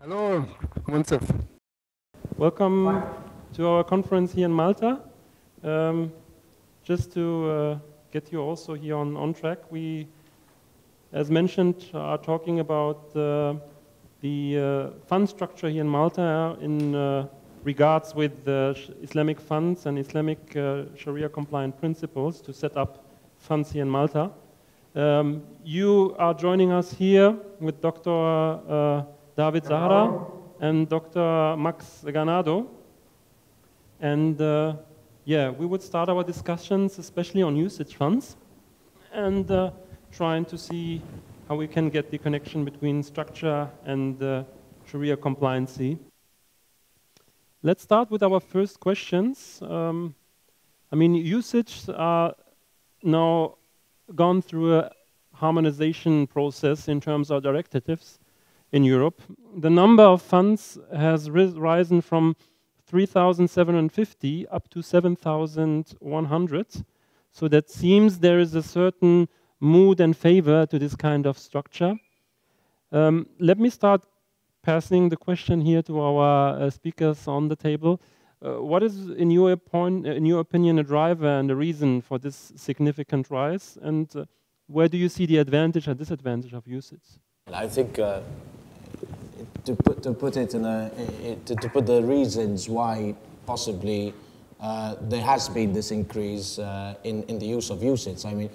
Hello, Munsif. Welcome to our conference here in Malta. Just to get you also here on track, we, as mentioned, are talking about the fund structure here in Malta in regards with the Islamic funds and Islamic Sharia compliant principles to set up funds here in Malta. You are joining us here with Dr. David Zahra and Dr. Max Ganado. And yeah, we would start our discussions especially on usage funds and trying to see how we can get the connection between structure and Sharia compliancy. Let's start with our first questions. I mean, usage are now gone through a harmonization process in terms of directives in Europe. The number of funds has risen from 3,750 up to 7,100. So that seems there is a certain mood and favor to this kind of structure. Let me start passing the question here to our speakers on the table. What is, in your opinion, a driver and a reason for this significant rise? And where do you see the advantage and disadvantage of usage? I think to put the reasons why possibly there has been this increase in the use of usage. I mean,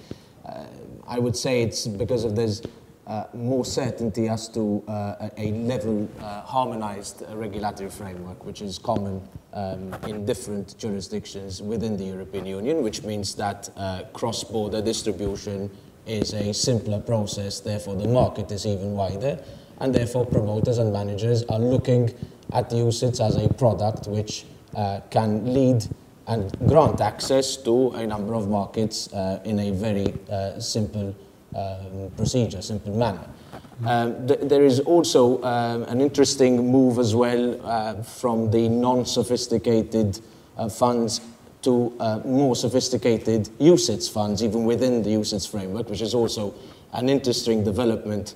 I would say it's because of there's more certainty as to a level harmonized regulatory framework, which is common in different jurisdictions within the European Union, which means that cross-border distribution is a simpler process, therefore the market is even wider, and therefore promoters and managers are looking at usage as a product which can lead and grant access to a number of markets in a very simple procedure, simple manner. There is also an interesting move as well from the non-sophisticated funds to more sophisticated usage funds, even within the usage framework, which is also an interesting development,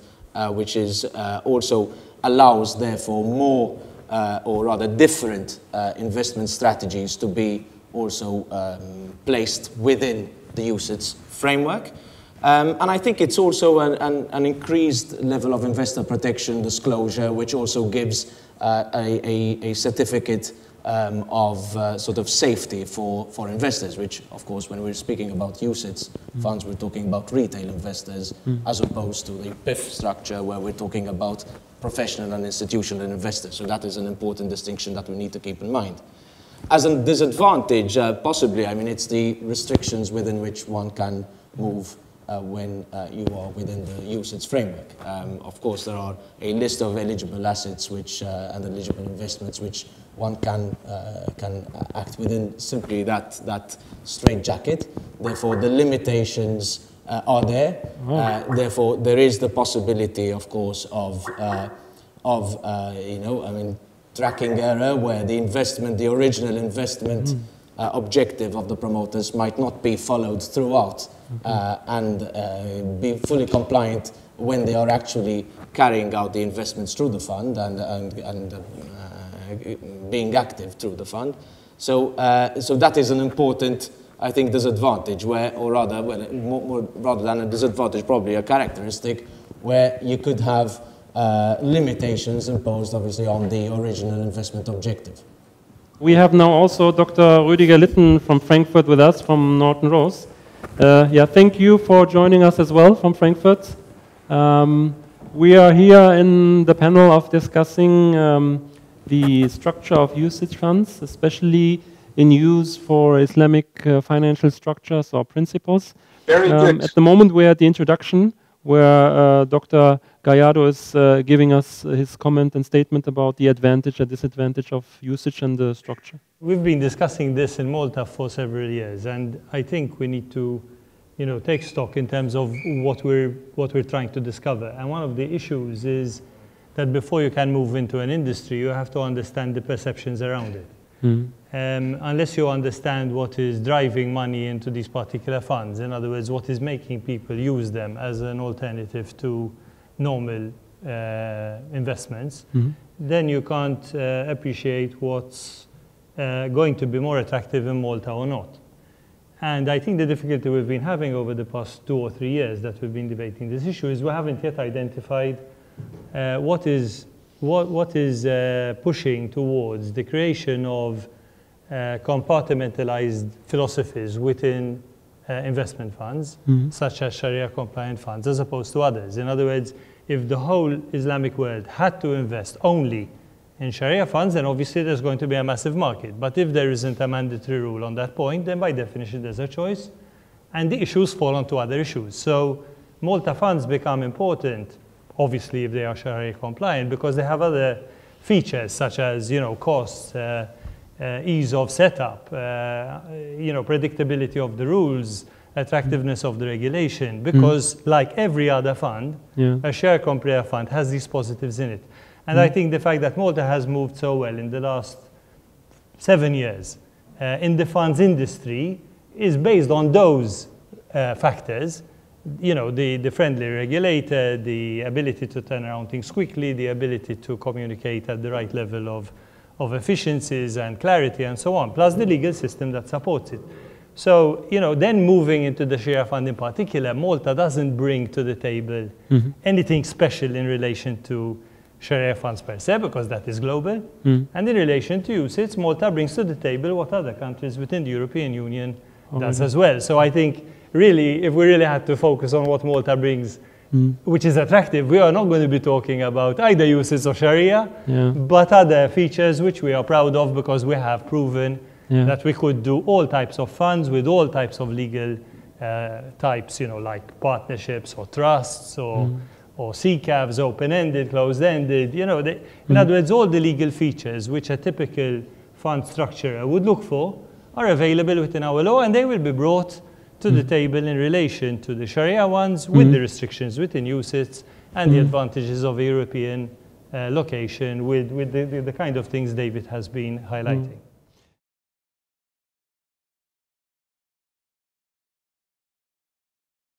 which is also allows, therefore, more or rather different investment strategies to be also placed within the usage framework. And I think it's also an increased level of investor protection disclosure, which also gives a certificate of sort of safety for investors, which, of course, when we're speaking about usage funds, we're talking about retail investors, as opposed to the PIF structure, where we're talking about professional and institutional investors. So that is an important distinction that we need to keep in mind. As a disadvantage, possibly, I mean, it's the restrictions within which one can move when you are within the usage framework. Of course, there are a list of eligible assets which and eligible investments which one can act within simply that straitjacket. Therefore, the limitations are there. Therefore, there is the possibility, of course, of you know, I mean, tracking error, where the original investment objective of the promoters might not be followed throughout and be fully compliant when they are actually carrying out the investments through the fund and being active through the fund. So that is an important, I think, disadvantage, where, or rather, well, more rather than a disadvantage, probably a characteristic, where you could have limitations imposed, obviously, on the original investment objective. We have now also Dr. Rüdiger Litten from Frankfurt with us, from Norton Rose. Yeah, thank you for joining us as well from Frankfurt. We are here in the panel of discussing the structure of usage funds, especially in use for Islamic financial structures or principles. Very good. At the moment, we're at the introduction, where Dr. Gallardo is giving us his comment and statement about the advantage and disadvantage of usage and the structure. We've been discussing this in Malta for several years, and I think we need to, you know, take stock in terms of what we're trying to discover. And one of the issues is that before you can move into an industry, you have to understand the perceptions around it. Unless you understand what is driving money into these particular funds, in other words, what is making people use them as an alternative to normal investments, then you can't appreciate what's going to be more attractive in Malta or not. And I think the difficulty we've been having over the past 2 or 3 years that we've been debating this issue is we haven't yet identified what is pushing towards the creation of compartmentalized philosophies within investment funds, such as Sharia compliant funds, as opposed to others. In other words, if the whole Islamic world had to invest only in Sharia funds, then obviously there's going to be a massive market. But if there isn't a mandatory rule on that point, then by definition there's a choice, and the issues fall onto other issues. So Malta funds become important, obviously, if they are Sharia compliant, because they have other features such as, costs, ease of setup, predictability of the rules, attractiveness of the regulation, because like every other fund, a share compliant fund has these positives in it. And I think the fact that Malta has moved so well in the last 7 years in the funds industry is based on those factors. The friendly regulator, the ability to turn around things quickly, the ability to communicate at the right level of efficiencies and clarity and so on, plus the legal system that supports it. So, then moving into the Sharia fund in particular, Malta doesn't bring to the table anything special in relation to Sharia funds per se, because that is global. And in relation to UCITS, Malta brings to the table what other countries within the European Union does as well. So I think, really, if we really had to focus on what Malta brings, which is attractive, we are not going to be talking about either UCITS or Sharia, but other features which we are proud of because we have proven that we could do all types of funds with all types of legal types, like partnerships or trusts or CCAVs, open-ended, closed-ended, in other words, all the legal features which a typical fund structure would look for are available within our law, and they will be brought to the table in relation to the Sharia ones with the restrictions within UCITS and the advantages of a European location with the kind of things David has been highlighting.